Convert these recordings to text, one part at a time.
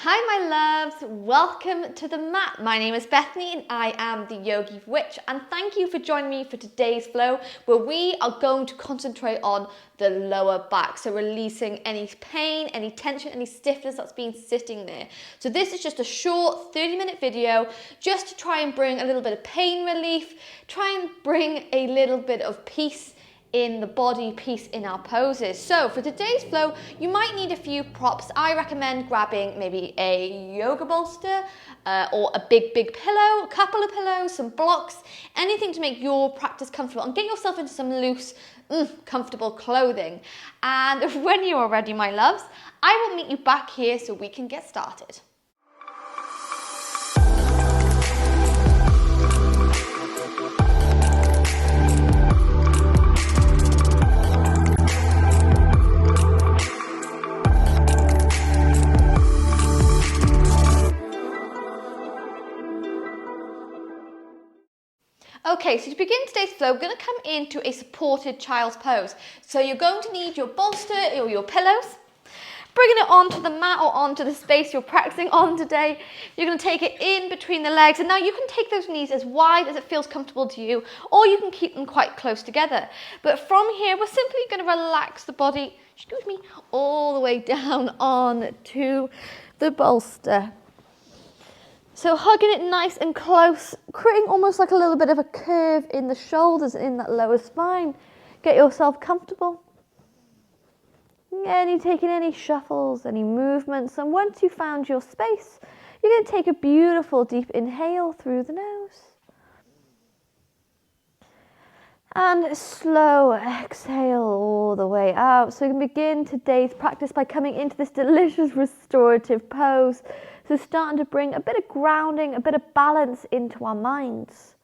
Hi my loves, welcome to the mat. My name is Bethany and I am the Yogi Witch, and thank you for joining me for today's flow where we are going to concentrate on the lower back. So releasing any pain, any tension, any stiffness that's been sitting there. So this is just a short 30-minute video just to try and bring a little bit of pain relief, try and bring a little bit of peace in the body, peace in our poses. So for today's flow, you might need a few props. I recommend grabbing maybe a yoga bolster or a big pillow, a couple of pillows, some blocks, anything to make your practice comfortable, and get yourself into some loose, comfortable clothing. And when you are ready, my loves, I will meet you back here so we can get started. Okay, so to begin today's flow, we're going to come into a supported child's pose. So you're going to need your bolster or your pillows, bringing it onto the mat or onto the space you're practicing on today. You're going to take it in between the legs, and now you can take those knees as wide as it feels comfortable to you, or you can keep them quite close together. But from here, we're simply going to relax the body, all the way down onto the bolster. So hugging it nice and close, creating almost like a little bit of a curve in the shoulders and in that lower spine. Get yourself comfortable. Taking any shuffles, any movements, and once you've found your space, you're going to take a beautiful deep inhale through the nose. And a slow exhale all the way out. So you can begin today's practice by coming into this delicious restorative pose. So starting to bring a bit of grounding, a bit of balance into our minds.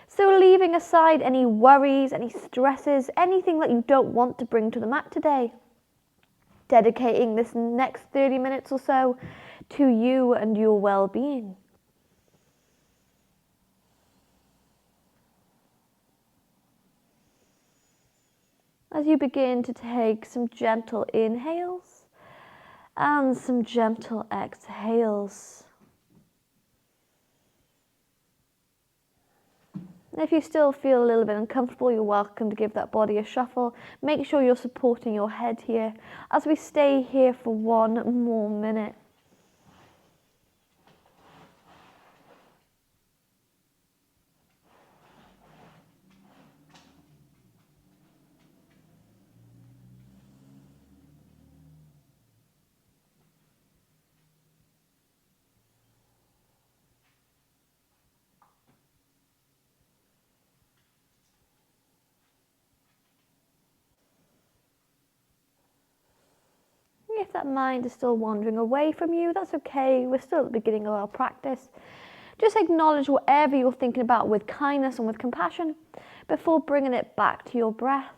So leaving aside any worries, any stresses, anything that you don't want to bring to the mat today. Dedicating this next 30 minutes or so to you and your well-being. As you begin to take some gentle inhales and some gentle exhales. And if you still feel a little bit uncomfortable, you're welcome to give that body a shuffle. Make sure you're supporting your head here as we stay here for one more minute. If that mind is still wandering away from you, that's okay. We're still at the beginning of our practice. Just acknowledge whatever you're thinking about with kindness and with compassion before bringing it back to your breath.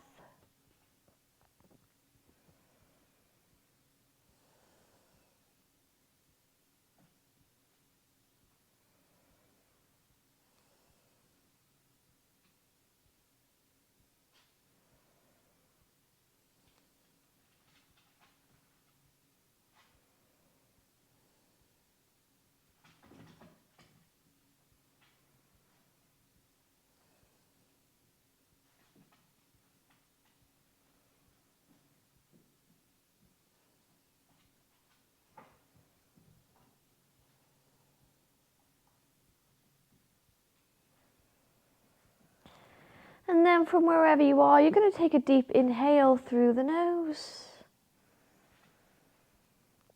And then from wherever you are, you're going to take a deep inhale through the nose.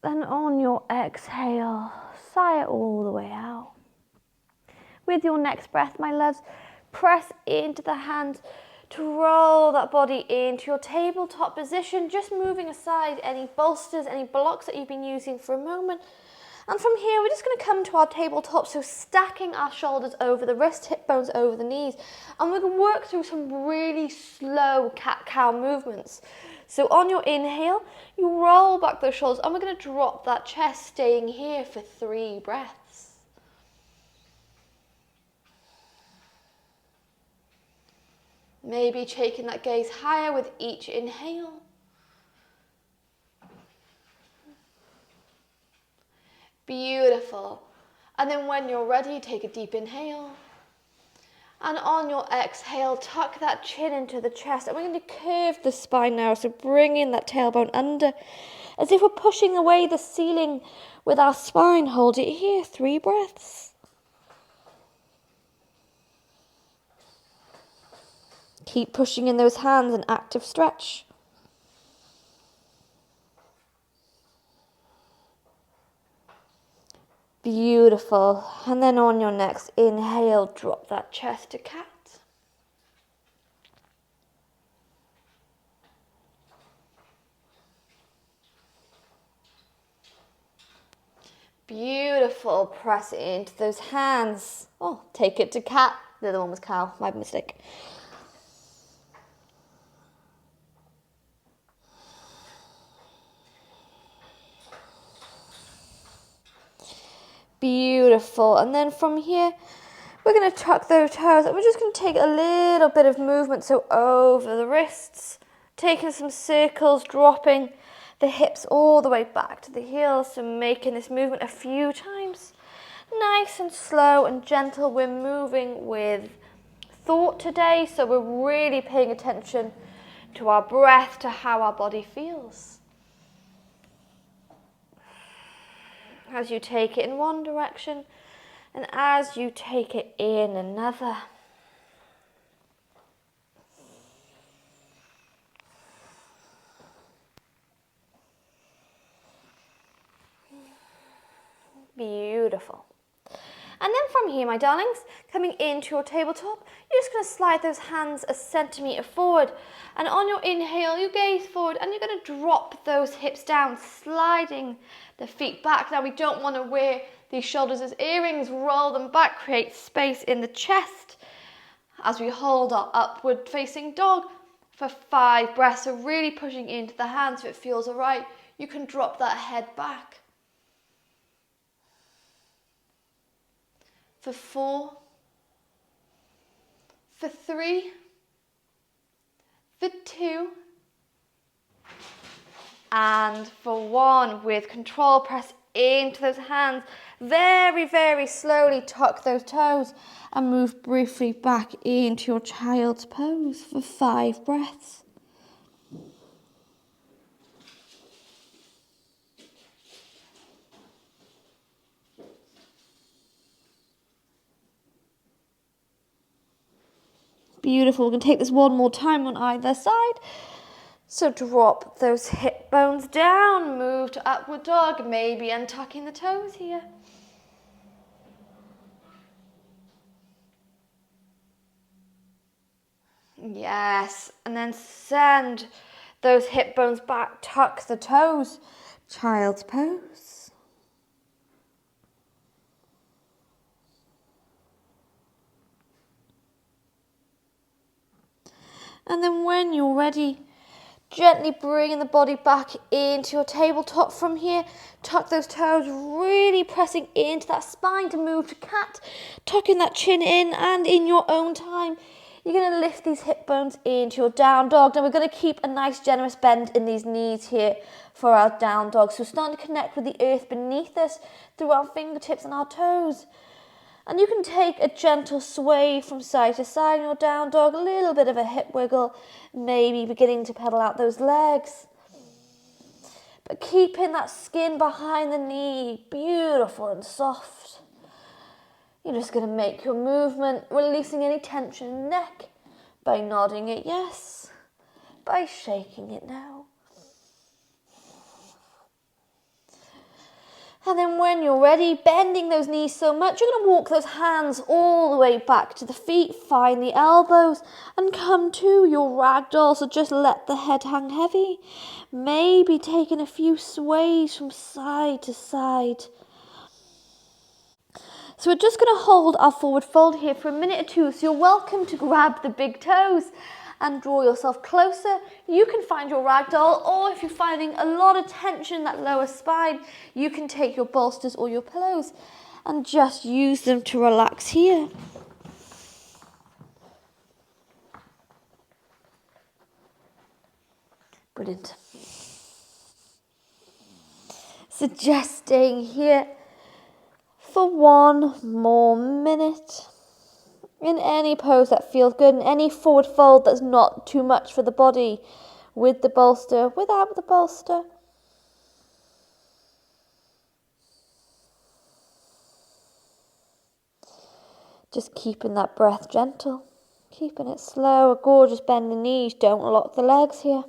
And on your exhale, sigh it all the way out. With your next breath, my loves, press into the hands to roll that body into your tabletop position, just moving aside any bolsters, any blocks that you've been using for a moment. And from here, we're just going to come to our tabletop, so stacking our shoulders over the wrists, hip bones over the knees. And we're going to work through some really slow cat-cow movements. So on your inhale, you roll back those shoulders, and we're going to drop that chest, staying here for 3 breaths. Maybe taking that gaze higher with each inhale. Beautiful. And then when you're ready, take a deep inhale. And on your exhale, tuck that chin into the chest. And we're going to curve the spine now. So bring in that tailbone under, as if we're pushing away the ceiling with our spine. Hold it here, 3 breaths. Keep pushing in those hands, an active stretch. Beautiful. And then on your next inhale, drop that chest to cat. Beautiful. Press it into those hands. Oh, take it to cat. The other one was cow. My mistake. Beautiful. And then from here, we're going to tuck those toes. And we're just going to take a little bit of movement. So over the wrists, taking some circles, dropping the hips all the way back to the heels. So making this movement a few times. Nice and slow and gentle. We're moving with thought today. So we're really paying attention to our breath, to how our body feels. As you take it in one direction and as you take it in another. Beautiful. And then from here, my darlings, coming into your tabletop, you're just going to slide those hands a centimetre forward. And on your inhale, you gaze forward and you're going to drop those hips down, sliding the feet back. Now, we don't want to wear these shoulders as earrings. Roll them back, create space in the chest as we hold our upward facing dog for 5 breaths. So really pushing into the hands. If it feels all right, you can drop that head back. For 4, for 3, for 2, and for 1. With control, press into those hands. Very, very slowly tuck those toes and move briefly back into your child's pose for 5 breaths. Beautiful. We're going to take this one more time on either side. So drop those hip bones down, move to upward dog, maybe untucking the toes here. Yes, and then send those hip bones back, tuck the toes, child's pose. And then when you're ready, gently bringing the body back into your tabletop from here. Tuck those toes, really pressing into that spine to move to cat. Tucking that chin in, and in your own time, you're going to lift these hip bones into your down dog. Now we're going to keep a nice generous bend in these knees here for our down dog. So starting to connect with the earth beneath us through our fingertips and our toes. And you can take a gentle sway from side to side in your down dog, a little bit of a hip wiggle, maybe beginning to pedal out those legs. But keeping that skin behind the knee beautiful and soft. You're just going to make your movement, releasing any tension in the neck by nodding it yes, by shaking it no. And then when you're ready, bending those knees so much, you're going to walk those hands all the way back to the feet, find the elbows, and come to your ragdoll. So just let the head hang heavy. Maybe taking a few sways from side to side. So we're just going to hold our forward fold here for a minute or two. So you're welcome to grab the big toes and draw yourself closer. You can find your ragdoll, or if you're finding a lot of tension in that lower spine, you can take your bolsters or your pillows and just use them to relax here. Brilliant. So just staying here for 1 more minute. In any pose that feels good, in any forward fold that's not too much for the body, with the bolster, without the bolster. Just keeping that breath gentle, keeping it slow, a gorgeous bend in the knees, don't lock the legs here.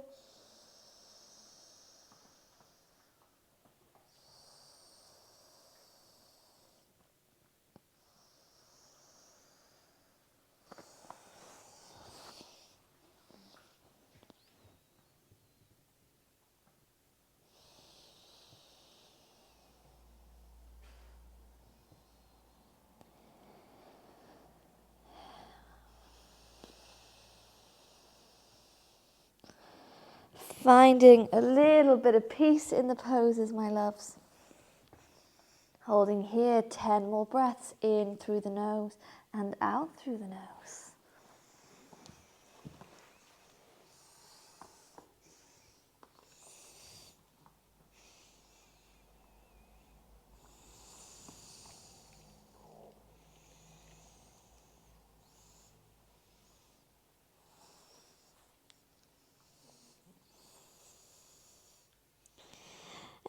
Finding a little bit of peace in the poses, my loves. Holding here 10 more breaths in through the nose and out through the nose.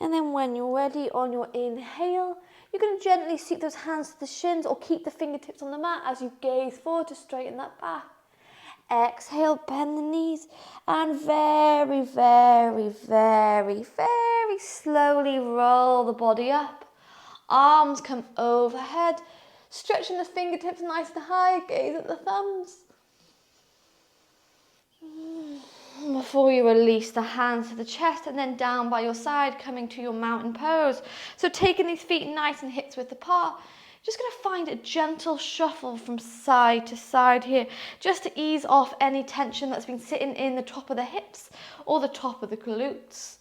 And then when you're ready, on your inhale, you're going to gently seat those hands to the shins or keep the fingertips on the mat as you gaze forward to straighten that back. Exhale, bend the knees, and very, very, very, very slowly roll the body up. Arms come overhead, stretching the fingertips nice and high, gaze at the thumbs. Before you release the hands to the chest and then down by your side, coming to your mountain pose. So taking these feet nice and hips width apart, just going to find a gentle shuffle from side to side here, just to ease off any tension that's been sitting in the top of the hips or the top of the glutes.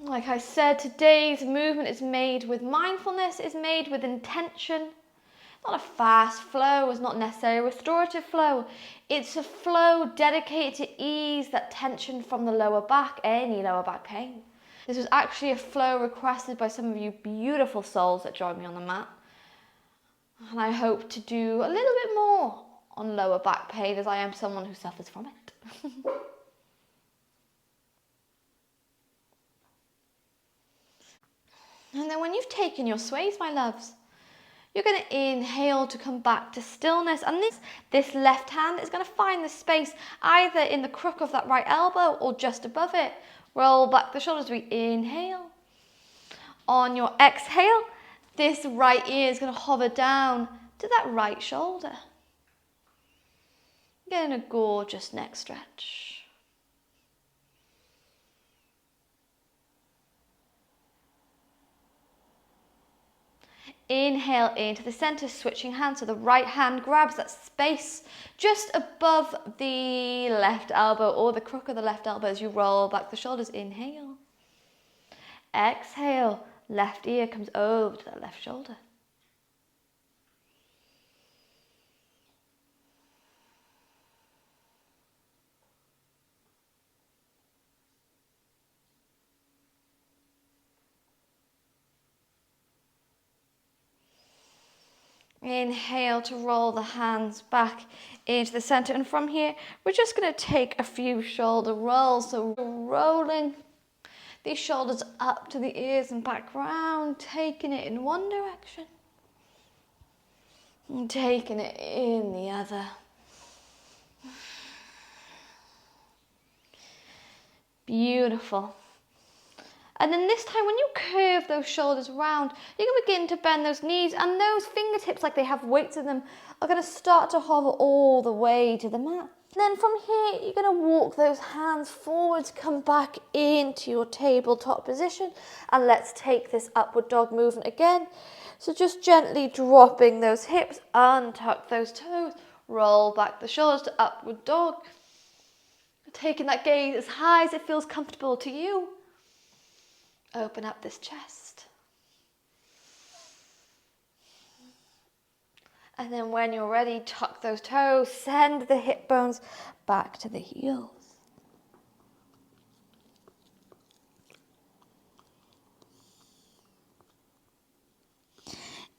Like I said, today's movement is made with mindfulness, is made with intention. Not a fast flow, it's not necessarily a restorative flow. It's a flow dedicated to ease that tension from the lower back, any lower back pain. This was actually a flow requested by some of you beautiful souls that joined me on the mat. And I hope to do a little bit more on lower back pain, as I am someone who suffers from it. And then when you've taken your sways, my loves, you're going to inhale to come back to stillness, and this left hand is going to find the space either in the crook of that right elbow or just above it. Roll back the shoulders as we inhale. On your exhale, this right ear is going to hover down to that right shoulder. Getting a gorgeous neck stretch. Inhale into the center, switching hands, so the right hand grabs that space just above the left elbow or the crook of the left elbow as you roll back the shoulders. Inhale. Exhale, left ear comes over to that left shoulder. Inhale to roll the hands back into the center, and from here we're just going to take a few shoulder rolls, so rolling these shoulders up to the ears and back round, taking it in one direction and taking it in the other. Beautiful. And then this time, when you curve those shoulders round, you can begin to bend those knees, and those fingertips, like they have weights in them, are going to start to hover all the way to the mat. And then from here, you're going to walk those hands forwards, come back into your tabletop position, and let's take this upward dog movement again. So just gently dropping those hips, untuck those toes, roll back the shoulders to upward dog. Taking that gaze as high as it feels comfortable to you. Open up this chest. And then when you're ready, tuck those toes, send the hip bones back to the heels.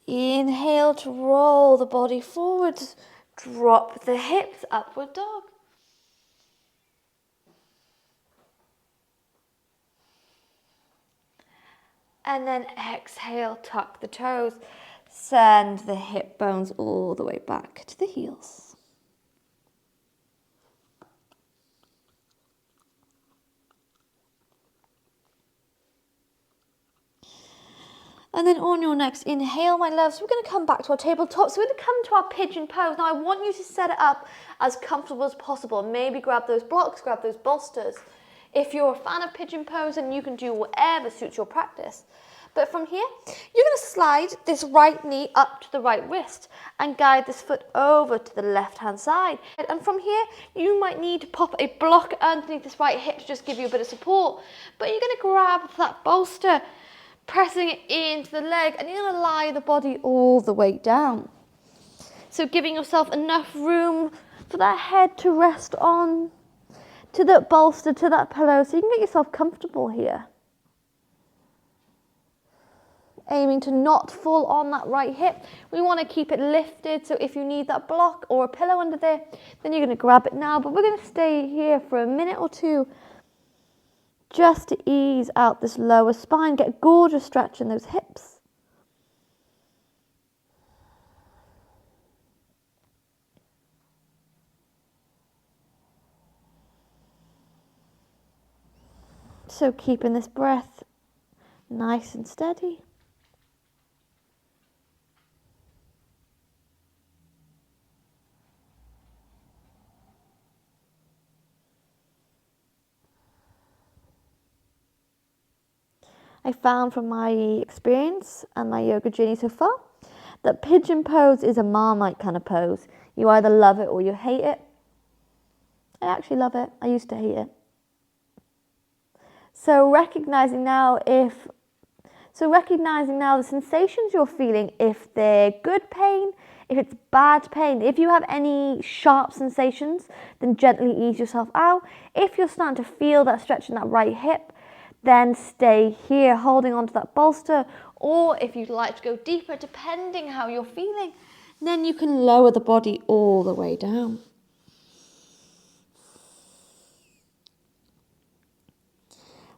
Inhale to roll the body forward. Drop the hips, upward dog. And then exhale, tuck the toes. Send the hip bones all the way back to the heels. And then on your next inhale, my loves, we're going to come back to our tabletop. So we're going to come to our pigeon pose. Now I want you to set it up as comfortable as possible. Maybe grab those blocks, grab those bolsters. If you're a fan of pigeon pose, then you can do whatever suits your practice. But from here, you're going to slide this right knee up to the right wrist and guide this foot over to the left-hand side. And from here, you might need to pop a block underneath this right hip to just give you a bit of support. But you're going to grab that bolster, pressing it into the leg, and you're going to lie the body all the way down. So giving yourself enough room for that head to rest on, to that bolster, to that pillow, so you can get yourself comfortable here. Aiming to not fall on that right hip. We want to keep it lifted, so if you need that block or a pillow under there, then you're going to grab it now. But we're going to stay here for a minute or two, just to ease out this lower spine, get a gorgeous stretch in those hips. So keeping this breath nice and steady. I found from my experience and my yoga journey so far that pigeon pose is a Marmite kind of pose. You either love it or you hate it. I actually love it. I used to hate it. So recognizing now the sensations you're feeling, if they're good pain, if it's bad pain, if you have any sharp sensations, then gently ease yourself out. If you're starting to feel that stretch in that right hip, then stay here holding onto that bolster, or if you'd like to go deeper, depending how you're feeling, then you can lower the body all the way down.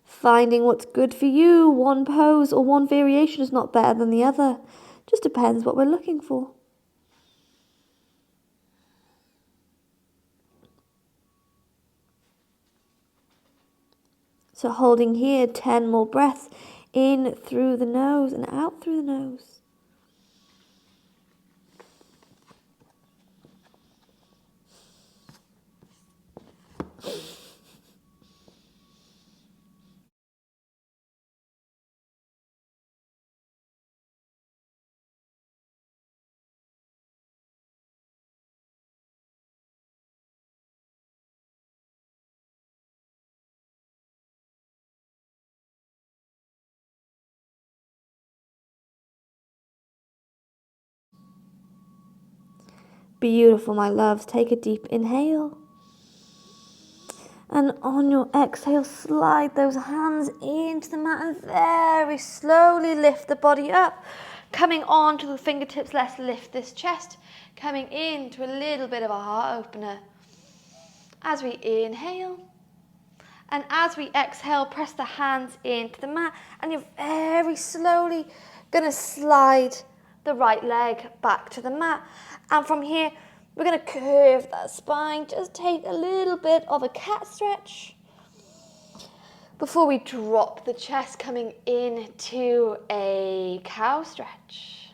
Finding what's good for you. One pose or one variation is not better than the other. Just depends what we're looking for. So holding here 10 more breaths, in through the nose and out through the nose. Beautiful, my loves. Take a deep inhale. And on your exhale, slide those hands into the mat and very slowly lift the body up. Coming on to the fingertips, let's lift this chest. Coming into a little bit of a heart opener. As we inhale. And as we exhale, press the hands into the mat. And you're very slowly going to slide the right leg back to the mat. And from here, we're going to curve that spine. Just take a little bit of a cat stretch before we drop the chest, coming into a cow stretch.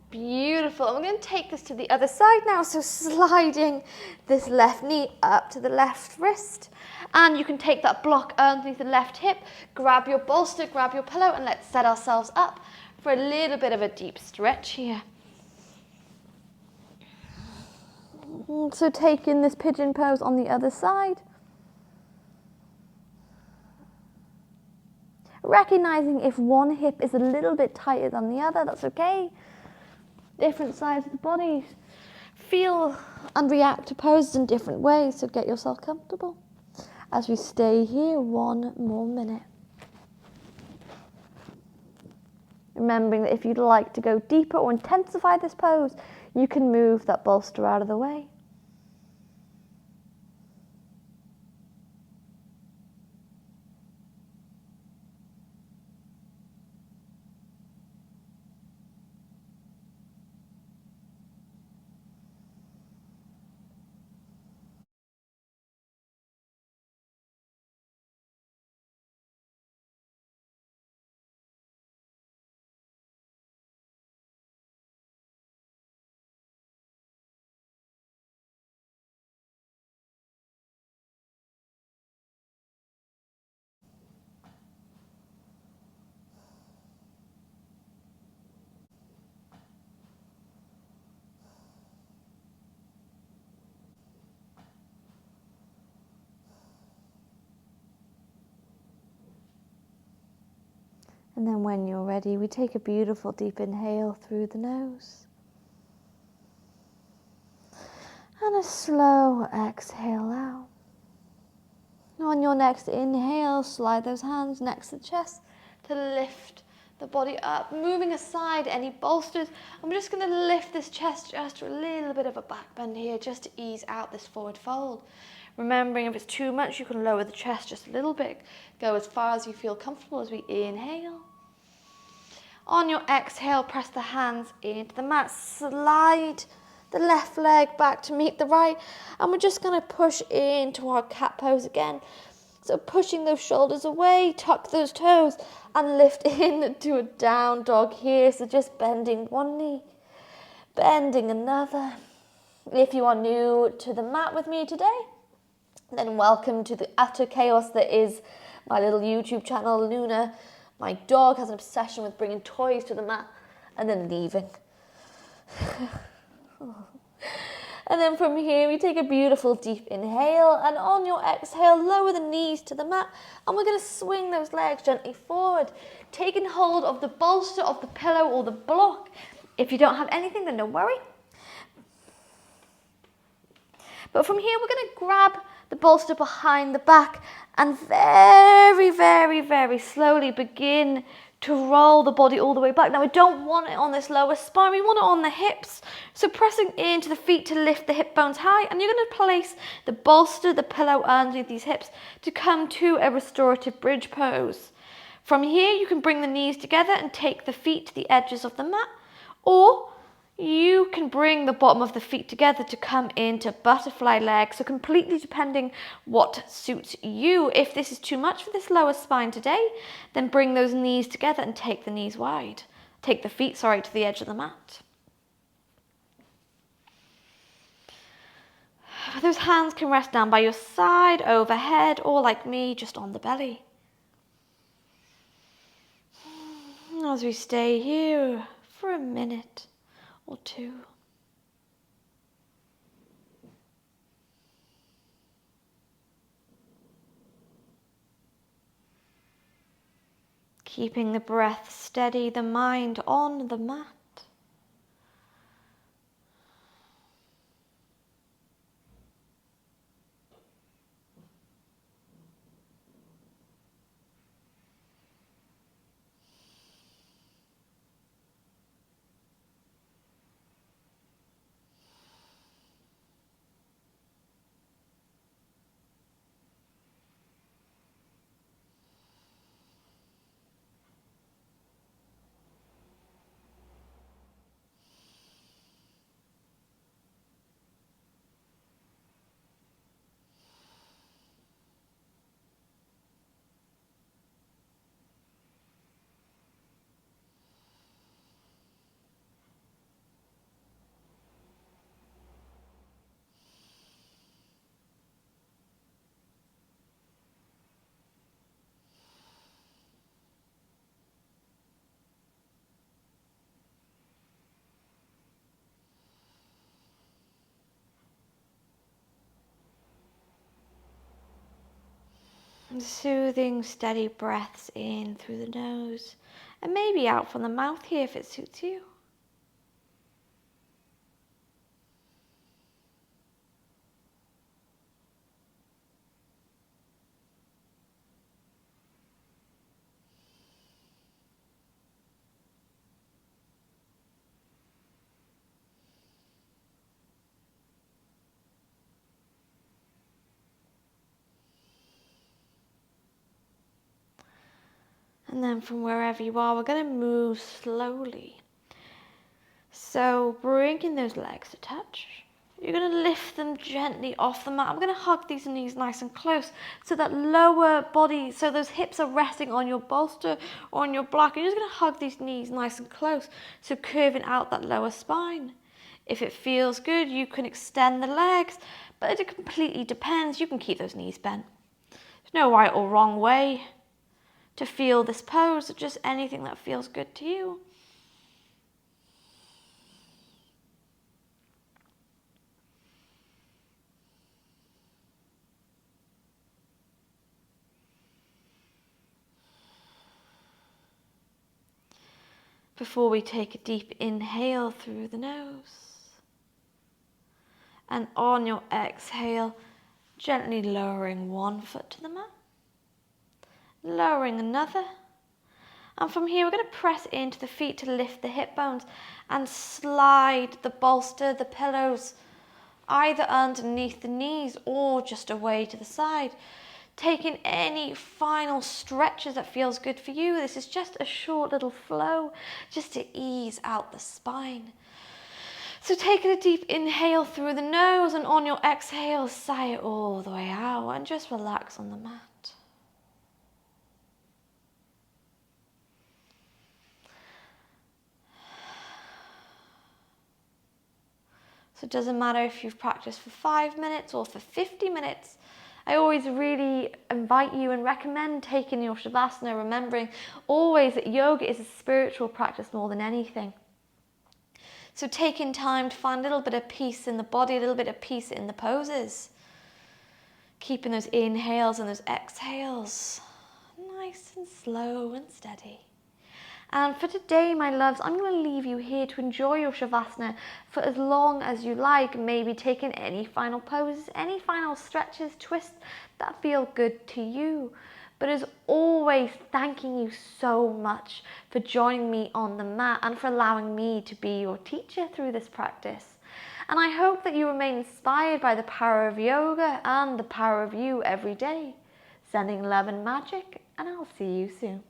Beautiful. And we're going to take this to the other side now. So sliding this left knee up to the left wrist. And you can take that block underneath the left hip, grab your bolster, grab your pillow, and let's set ourselves up for a little bit of a deep stretch here. So taking this pigeon pose on the other side. Recognizing if one hip is a little bit tighter than the other, that's okay. Different sides of the body. Feel and react to poses in different ways, so get yourself comfortable. As we stay here, one more minute. Remembering that if you'd like to go deeper or intensify this pose, you can move that bolster out of the way. And then when you're ready, we take a beautiful deep inhale through the nose. And a slow exhale out. On your next inhale, slide those hands next to the chest to lift the body up, moving aside any bolsters. And we're just going to lift this chest just to a little bit of a back bend here, just to ease out this forward fold. Remembering if it's too much, you can lower the chest just a little bit. Go as far as you feel comfortable as we inhale. On your exhale, press the hands into the mat. Slide the left leg back to meet the right. And we're just going to push into our cat pose again. So pushing those shoulders away, tuck those toes, and lift into a down dog here. So just bending one knee, bending another. If you are new to the mat with me today, then welcome to the utter chaos that is my little YouTube channel, Luna. My dog has an obsession with bringing toys to the mat and then leaving. And then from here, we take a beautiful deep inhale, and on your exhale, lower the knees to the mat, and we're going to swing those legs gently forward, taking hold of the bolster of the pillow or the block. If you don't have anything, then don't worry. But from here, we're going to grab the bolster behind the back and very, very, very slowly begin to roll the body all the way back. Now, we don't want it on this lower spine. We want it on the hips. So pressing into the feet to lift the hip bones high. And you're going to place the bolster, the pillow underneath these hips to come to a restorative bridge pose. From here, you can bring the knees together and take the feet to the edges of the mat. Or you can bring the bottom of the feet together to come into butterfly leg. So completely depending what suits you. If this is too much for this lower spine today, then bring those knees together and take the knees wide. Take the feet, to the edge of the mat. Those hands can rest down by your side, overhead, or like me, just on the belly. As we stay here for a minute or two. Keeping the breath steady, the mind on the mat. Soothing, steady breaths in through the nose and maybe out from the mouth here if it suits you. And then from wherever you are, we're going to move slowly. So bringing those legs to touch. You're going to lift them gently off the mat. I'm going to hug these knees nice and close so that lower body, so those hips are resting on your bolster or on your block. You're just going to hug these knees nice and close, so curving out that lower spine. If it feels good, you can extend the legs, but it completely depends. You can keep those knees bent. There's no right or wrong way to feel this pose, just anything that feels good to you. Before we take a deep inhale through the nose. And on your exhale, gently lowering one foot to the mat. Lowering another. And from here, we're going to press into the feet to lift the hip bones and slide the bolster, the pillows, either underneath the knees or just away to the side. Taking any final stretches that feels good for you. This is just a short little flow, just to ease out the spine. So taking a deep inhale through the nose, and on your exhale, sigh it all the way out and just relax on the mat. So it doesn't matter if you've practiced for 5 minutes or for 50 minutes. I always really invite you and recommend taking your Shavasana, remembering always that yoga is a spiritual practice more than anything. So taking time to find a little bit of peace in the body, a little bit of peace in the poses. Keeping those inhales and those exhales nice and slow and steady. And for today, my loves, I'm going to leave you here to enjoy your Shavasana for as long as you like, maybe taking any final poses, any final stretches, twists that feel good to you. But as always, thanking you so much for joining me on the mat and for allowing me to be your teacher through this practice. And I hope that you remain inspired by the power of yoga and the power of you every day. Sending love and magic, and I'll see you soon.